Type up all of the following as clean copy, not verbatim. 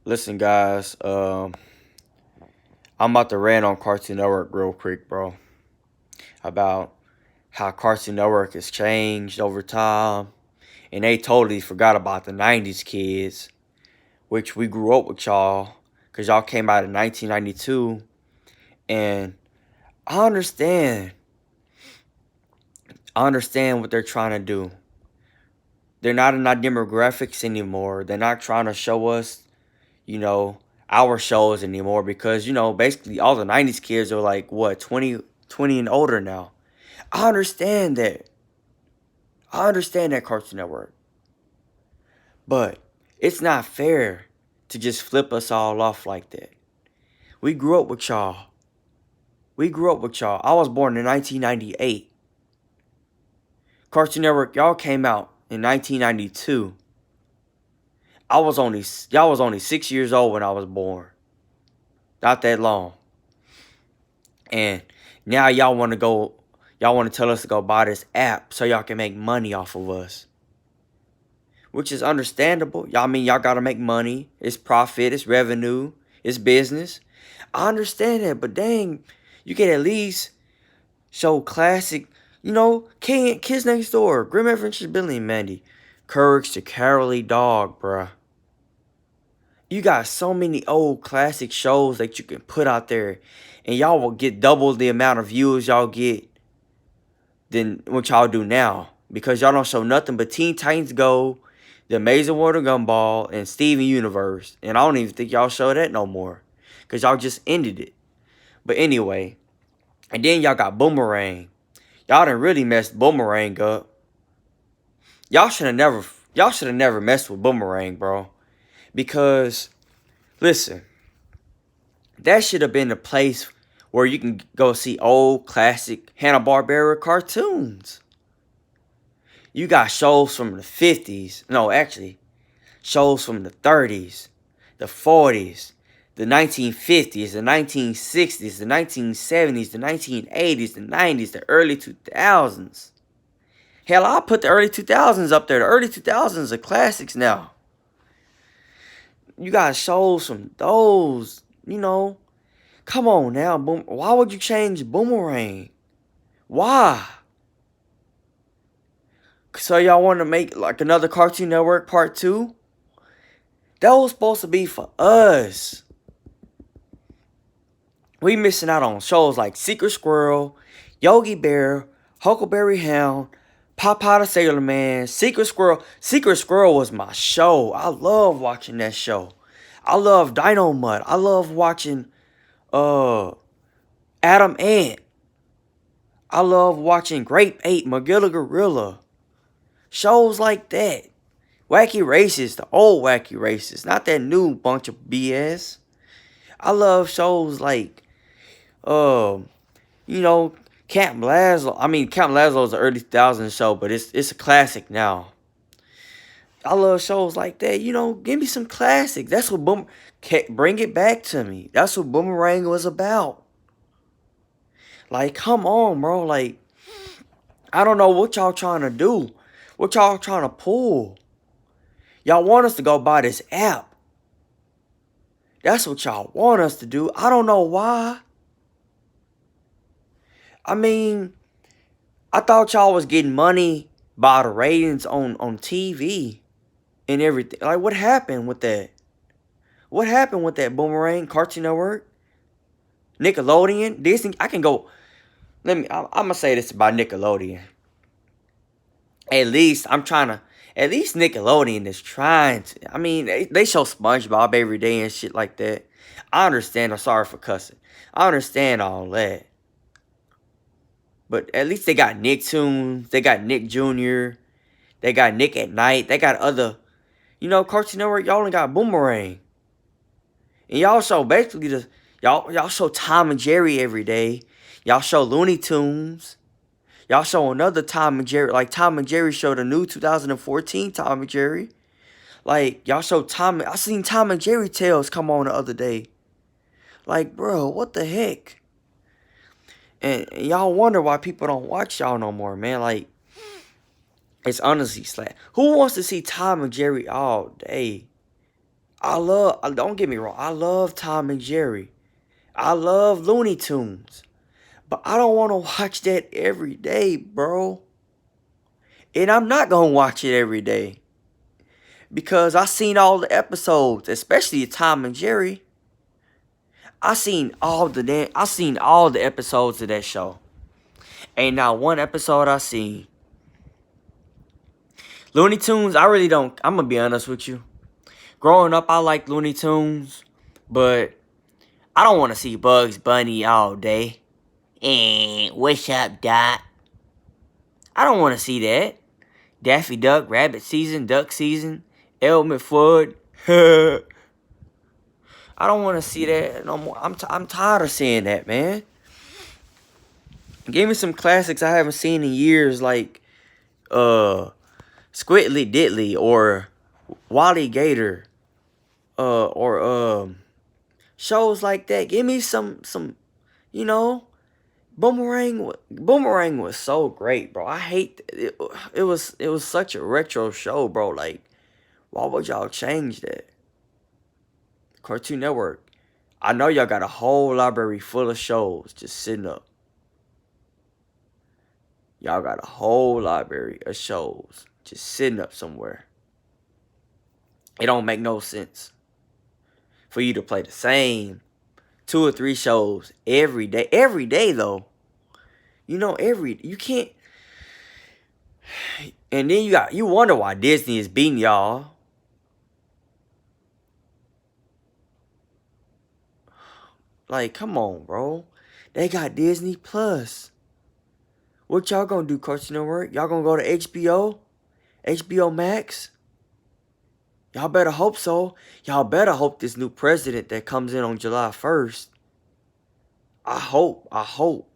Listen, guys. I'm about to rant on Cartoon Network real quick, bro. About how Cartoon Network has changed over time, and they totally forgot about the '90s kids, which we grew up with y'all, cause y'all came out in 1992, and I understand. I understand what they're trying to do. They're not in our demographics anymore. They're not trying to show us, you know, our shows anymore because, basically all the 90s kids are like, what, 20 and older now. I understand that. I understand that, Cartoon Network. But it's not fair to just flip us all off like that. We grew up with y'all. We grew up with y'all. I was born in 1998. Cartoon Network, y'all came out in 1992. Y'all was only 6 years old when I was born. Not that long. And now y'all want to tell us to go buy this app so y'all can make money off of us. Which is understandable. Y'all gotta make money. It's profit, it's revenue, it's business. I understand that, but dang, you can at least show classic, Kids Next Door, Grim Adventures of Billy and Mandy, Courage the Cowardly Dog, bruh. You got so many old classic shows that you can put out there, and y'all will get double the amount of views y'all get than what y'all do now. Because y'all don't show nothing but Teen Titans Go, The Amazing World of Gumball, and Steven Universe. And I don't even think y'all show that no more. Because y'all just ended it. But anyway, and then y'all got Boomerang. Y'all done really messed Boomerang up. Y'all should have never messed with Boomerang, bro. Because, listen, that should have been the place where you can go see old classic Hanna-Barbera cartoons. You got shows from the 50s. No, actually, shows from the 30s, the 40s, the 1950s, the 1960s, the 1970s, the 1980s, the 90s, the early 2000s. Hell, I'll put the early 2000s up there. The early 2000s are classics now. You got shows from those, Come on now. Why would you change Boomerang? Why? So y'all want to make like another Cartoon Network part 2? That was supposed to be for us. We missing out on shows like Secret Squirrel, Yogi Bear, Huckleberry Hound, Popeye the Sailor Man, Secret Squirrel. Secret Squirrel was my show. I love watching that show. I love Dino Mud. I love watching Adam Ant. I love watching Grape Ape, Magilla Gorilla. Shows like that. Wacky Races, the old Wacky Races, not that new bunch of BS. I love shows like, Camp Lazlo. I mean, Camp Lazlo is an early 2000s show, but it's a classic now. I love shows like that. Give me some classics. That's what bring it back to me. That's what Boomerang was about. Like, come on, bro. Like, I don't know what y'all trying to do. What y'all trying to pull. Y'all want us to go buy this app. That's what y'all want us to do. I don't know why. I mean, I thought y'all was getting money by the ratings on TV and everything. Like, what happened with that? What happened with that Boomerang, Cartoon Network, Nickelodeon? Disney? I can go. I'm going to say this about Nickelodeon. At least Nickelodeon is trying to. I mean, they show SpongeBob every day and shit like that. I understand. I'm sorry for cussing. I understand all that. But at least they got Nicktoons. They got Nick Jr. They got Nick at Night. They got other, Cartoon Network. Y'all only got Boomerang. And y'all show basically y'all show Tom and Jerry every day. Y'all show Looney Tunes. Y'all show another Tom and Jerry. Like, Tom and Jerry showed a new 2014 Tom and Jerry. Like, y'all show I seen Tom and Jerry Tales come on the other day. Like, bro, what the heck? And y'all wonder why people don't watch y'all no more, man. Like, it's honestly slack. Who wants to see Tom and Jerry all day? don't get me wrong, I love Tom and Jerry. I love Looney Tunes. But I don't want to watch that every day, bro. And I'm not going to watch it every day. Because I seen all the episodes, especially Tom and Jerry. I seen all the episodes of that show. Ain't not one episode I seen. Looney Tunes, I really don't. I'm gonna be honest with you. Growing up, I liked Looney Tunes, but I don't want to see Bugs Bunny all day. What's up, Doc? I don't want to see that. Daffy Duck, Rabbit Season, Duck Season, Elmer Fudd. I don't want to see that no more. I'm tired of seeing that, man. Give me some classics I haven't seen in years, like Squidly Diddly or Wally Gator, or shows like that. Give me some, you know. Boomerang was so great, bro. I hate it. It was such a retro show, bro. Like, why would y'all change that? Cartoon Network. I know y'all got a whole library full of shows just sitting up. Y'all got a whole library of shows just sitting up somewhere. It don't make no sense for you to play the same 2 or 3 shows every day. Every day, though. You know, you can't. And then you wonder why Disney is beating y'all. Like, come on, bro. They got Disney Plus. What y'all gonna do, Cartoon Network? Y'all gonna go to HBO? HBO Max? Y'all better hope so. Y'all better hope this new president that comes in on July 1st. I hope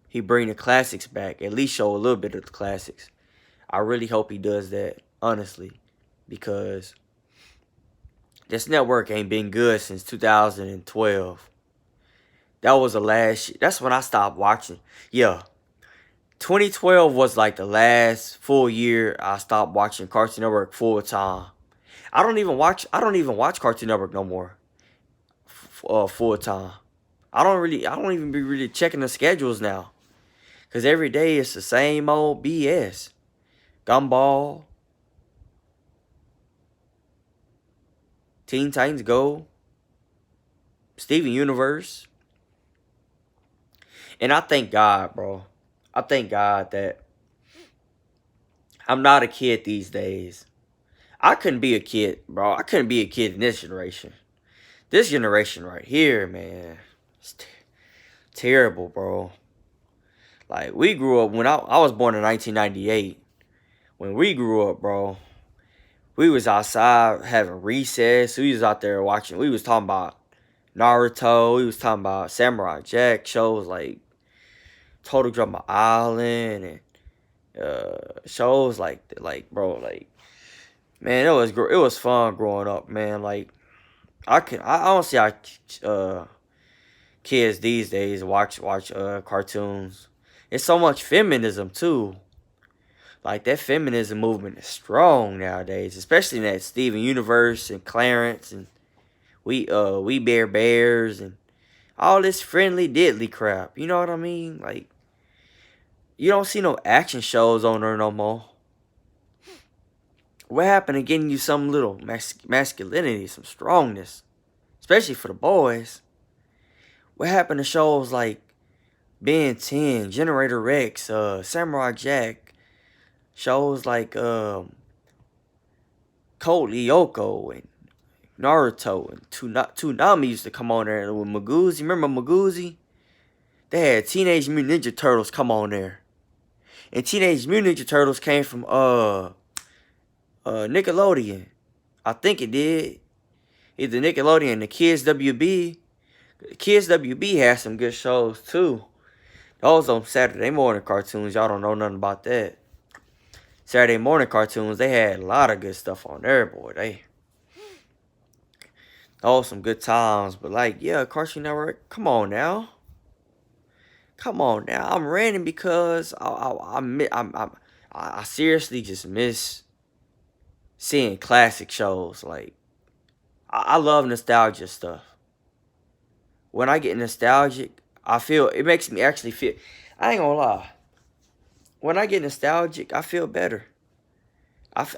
he bring the classics back. At least show a little bit of the classics. I really hope he does that, honestly. Because this network ain't been good since 2012. That was the last. That's when I stopped watching. Yeah. 2012 was like the last full year I stopped watching Cartoon Network full time. I don't even watch Cartoon Network no more. Full time. I don't even be really checking the schedules now. Cause every day it's the same old BS. Gumball. Teen Titans Go. Steven Universe. And I thank God, bro. I thank God that I'm not a kid these days. I couldn't be a kid, bro. I couldn't be a kid in this generation. This generation right here, man. It's terrible, bro. Like, we grew up, when I was born in 1998. When we grew up, bro, we was outside having recess. We was out there watching. We was talking about Naruto. We was talking about Samurai Jack shows like Total Drama Island and shows like bro, like, man, it was fun growing up, man. Like, I don't see how kids these days watch cartoons. It's so much feminism too. Like, that feminism movement is strong nowadays, especially in that Steven Universe and Clarence and We Bear Bears and all this friendly diddly crap. You know what I mean? Like, you don't see no action shows on there no more. What happened to getting you some little masculinity, some strongness, especially for the boys? What happened to shows like Ben 10, Generator Rex, Samurai Jack, shows like Code Lyoko and Naruto and Toonami used to come on there with Maguzi. Remember Maguzi? They had Teenage Mutant Ninja Turtles come on there. And Teenage Mutant Ninja Turtles came from Nickelodeon. I think it did. Either Nickelodeon and the Kids WB. Kids WB had some good shows too. Those on Saturday morning cartoons. Y'all don't know nothing about that. Saturday morning cartoons, they had a lot of good stuff on there, boy. Those some good times. But like, yeah, Cartoon Network, come on now. Come on now. I'm ranting because I seriously just miss seeing classic shows. Like, I love nostalgia stuff. When I get nostalgic, I feel it makes me actually feel. I ain't gonna lie. When I get nostalgic, I feel better.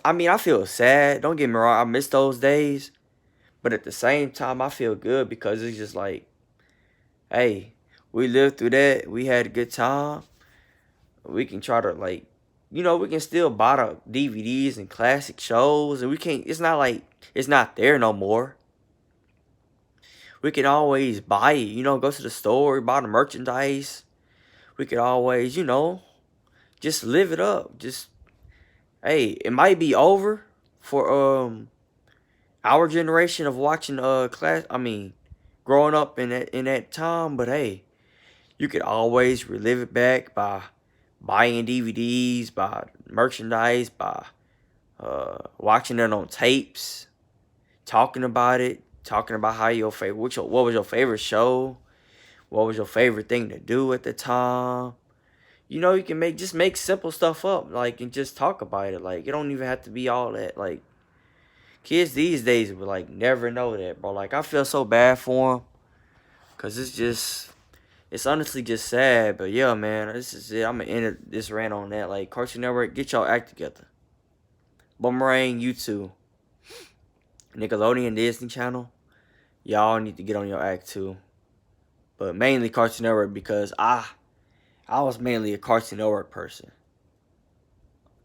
I mean, I feel sad. Don't get me wrong. I miss those days, but at the same time, I feel good because it's just like, hey, we lived through that. We had a good time. We can try to like, we can still buy the DVDs and classic shows, and we can't. It's not like it's not there no more. We can always buy it. Go to the store, buy the merchandise. We could always, just live it up. Just hey, it might be over for our generation of watching growing up in that time, but hey, you could always relive it back by buying DVDs, by merchandise, by watching it on tapes, talking about it, talking about how what was your favorite show, what was your favorite thing to do at the time. You can make simple stuff up, like, and just talk about it. Like, it don't even have to be all that. Like, kids these days would like never know that, bro. Like, I feel so bad for them, cause it's honestly just sad. But yeah, man, this is it. I'm gonna end this rant on that. Like, Cartoon Network, get y'all act together. Boomerang, YouTube, Nickelodeon, Disney Channel, y'all need to get on your act too. But mainly Cartoon Network, because I was mainly a Cartoon Network person,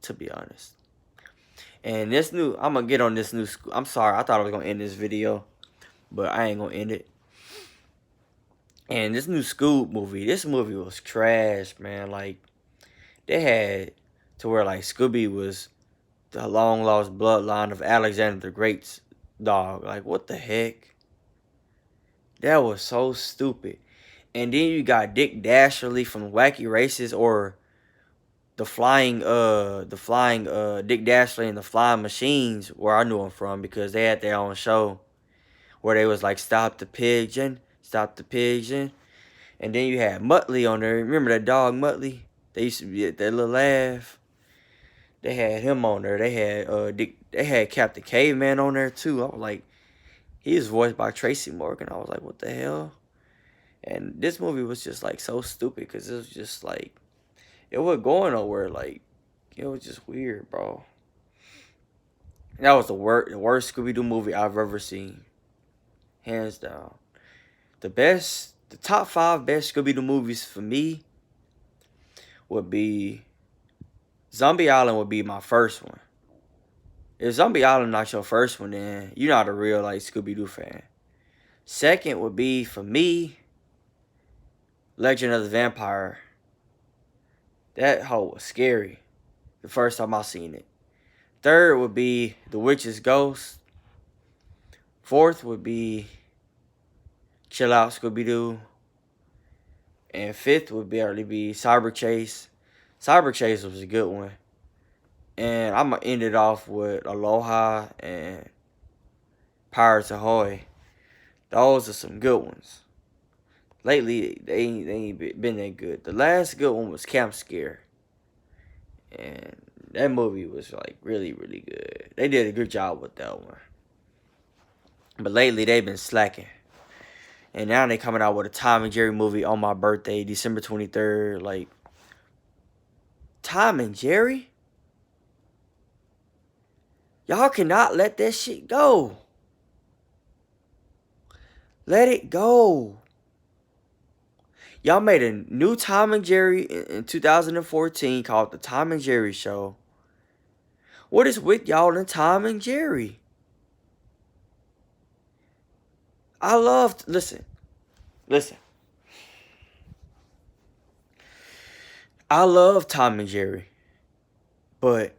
to be honest. And I'm gonna get on this new school. I'm sorry, I thought I was gonna end this video, but I ain't gonna end it. And this new Scoob movie, this movie was trash, man. Like, they had to where like Scooby was the long lost bloodline of Alexander the Great's dog. Like, what the heck? That was so stupid. And then you got Dick Dasherly from Wacky Races, or the flying Dick Dashley and the Flying Machines, where I knew him from, because they had their own show where they was like, stop the pigeon, stop the pigeon. And then you had Muttley on there. Remember that dog Muttley? They used to be at that little laugh. They had him on there. They had Captain Caveman on there too. I was like, he was voiced by Tracy Morgan. I was like, what the hell? And this movie was just like so stupid, because it was just like, it wasn't going nowhere. Like, it was just weird, bro. And that was the worst Scooby-Doo movie I've ever seen. Hands down. The top 5 best Scooby-Doo movies for me would be, Zombie Island would be my first one. If Zombie Island not your first one, then you're not a real like Scooby-Doo fan. Second would be, for me, Legend of the Vampire. That hoe was scary the first time I seen it. Third would be The Witch's Ghost. Fourth would be Chill Out Scooby-Doo. And fifth would barely be Cyber Chase. Cyber Chase was a good one. And I'm going to end it off with Aloha and Pirates Ahoy. Those are some good ones. Lately, they ain't been that good. The last good one was Camp Scare. And that movie was like really, really good. They did a good job with that one. But lately, they've been slacking. And now they coming out with a Tom and Jerry movie on my birthday, December 23rd. Like, Tom and Jerry? Y'all cannot let that shit go. Let it go. Y'all made a new Tom and Jerry in 2014 called The Tom and Jerry Show. What is with y'all and Tom and Jerry? Listen. I love Tom and Jerry. But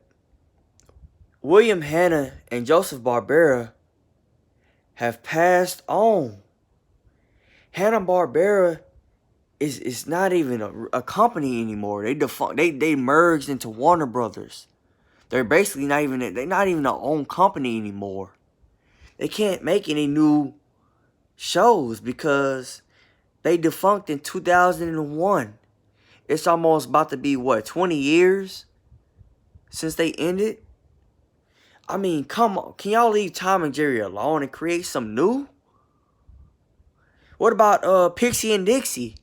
William Hanna and Joseph Barbera have passed on. Hanna-Barbera is not even a company anymore. They merged into Warner Brothers. They're basically not even their own company anymore. They can't make any new shows because they defunct in 2001. It's almost about to be, 20 years since they ended? I mean, come on. Can y'all leave Tom and Jerry alone and create some new? What about Pixie and Dixie?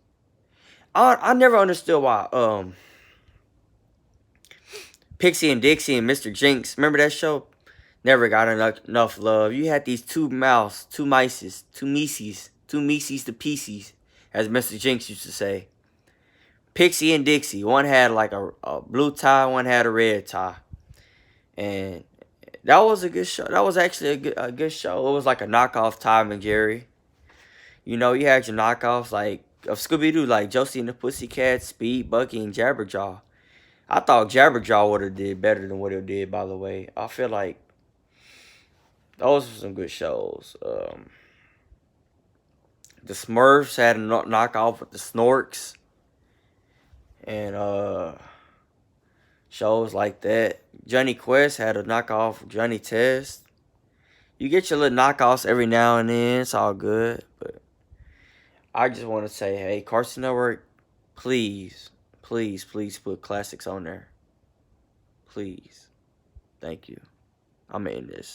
I never understood why Pixie and Dixie and Mr. Jinx, remember that show? Never got enough love. You had these two mices to pieces, as Mr. Jinx used to say. Pixie and Dixie. One had like a blue tie, one had a red tie. And that was a good show. That was actually a good show. It was like a knockoff Tom and Jerry. You know, you had your knockoffs like of Scooby-Doo, like Josie and the Pussycats, Speed, Bucky, and Jabberjaw. I thought Jabberjaw would have did better than what it did, by the way. I feel like those were some good shows. The Smurfs had a knockoff with the Snorks. And shows like that. Johnny Quest had a knockoff with Johnny Test. You get your little knockoffs every now and then. It's all good. But I just want to say, hey, Cartoon Network, please, please, please put classics on there. Please. Thank you. I'm in this.